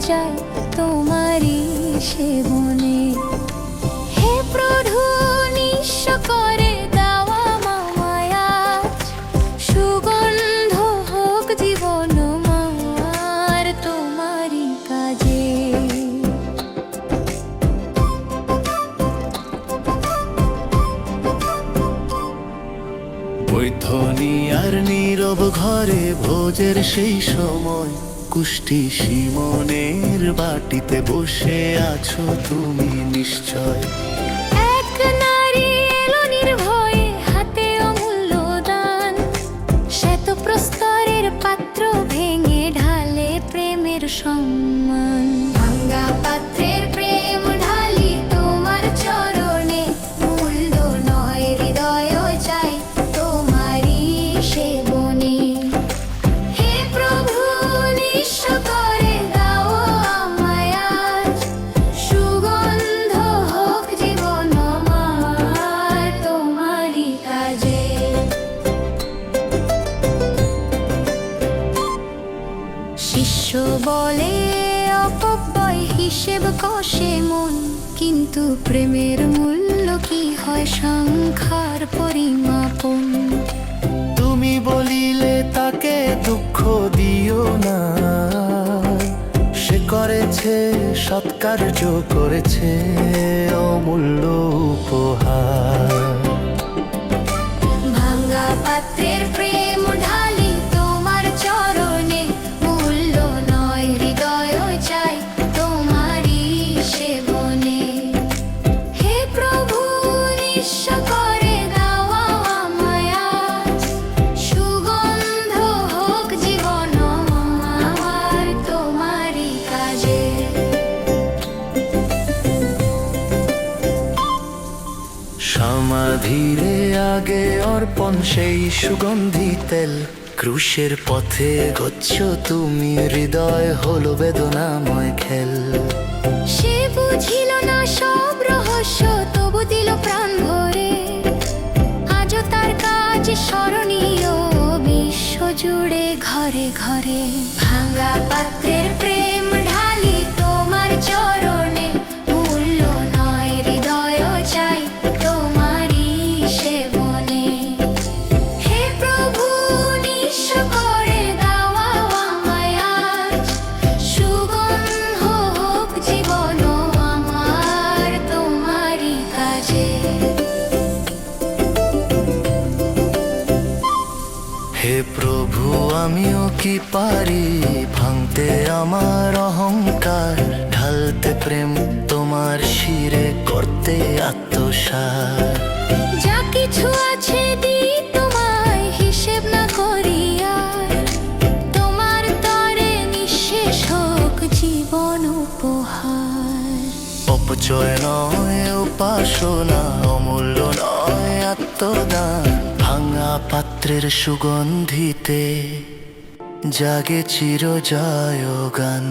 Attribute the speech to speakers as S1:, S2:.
S1: চাই তোমারই সেবনে। হে প্রভু নিঃস্ব করে দেওয়া মায়া, সুগন্ধ হোক জীবন আমার তোমারই কাজে।
S2: বৈথনি আর নীরব ঘরে ভোজের সেই সময়, কুষ্টি সিমনের বাটিতে বসে আছো তুমি নিশ্চয়।
S1: এক নারী এলো নির্ভয়ে, হাতে অমূল্য দান, শ্বেত প্রস্তরের পাত্র ভেঙে ঢালে প্রেমের সম্মান। ভাঙা পাত্রের প্রেম ঢালি তোমার চরণে, মূল্য নয় হৃদয় চাই তোমারই সেবনে। হে প্রভু নিঃস্ব করে দাও আমায় আজ, সুগন্ধ হোক জীবন আমার তোমারই কাজে। শিষ্য বলে অপব্যয় হিসেব কষে মন, কিন্তু প্রেমের মূল্য কি হয় সংখ্যার পরিমাপন।
S2: তুমি বলিলে তাকে দুঃখ দিও না, সে করেছে সৎকার্য করেছে অমূল্য উপহার।
S1: ভাঙা পাত্রের প্রেম ঢালি তোমার চরণে, মূল্য নয় হৃদয় চাই তোমারই সেবনে। হে প্রভু নিঃস্ব করে দাও আমায় আজ, সুগন্ধ হোক জীবন আমার তোমারই কাজে।
S2: সমাধিরে আগে অর্পণ সেই সুগন্ধি তেল, ক্রুশের পথে গচ্ছ তুমি হৃদয় হলো বেদনাময় খেল।
S1: সে বুঝিল না সব রহস্য, তবু দিল প্রাণ ভরে, আজও তার কাজ স্মরণীয় বিশ্ব জুড়ে ঘরে ঘরে। ভাঙা পাত্রের প্রেম ঢালি তোমার চরণে, মূল্য নয় হৃদয় চাই তোমারই সেবনে। হে প্রভু নিঃস্ব করে দাও আমায় আজ, সুগন্ধ হোক জীবন আমার তোমারই কাজে।
S2: হে প্রভু আমিও কি পারি ভাঙতে আমার অহংকার, ঢালতে প্রেম তোমার শিরে করতে আত্মসাৎ।
S1: যা কিছু আছে দিই তোমায় হিসেব না করিয়া, তোমার তরে নিঃশেষ হোক জীবন উপহার।
S2: অপচয় নয় উপাসনা, অমূল্য নয় আত্মদান, ভাঙা পাত্রের সুগন্ধিতে জাগে চির জয় গান।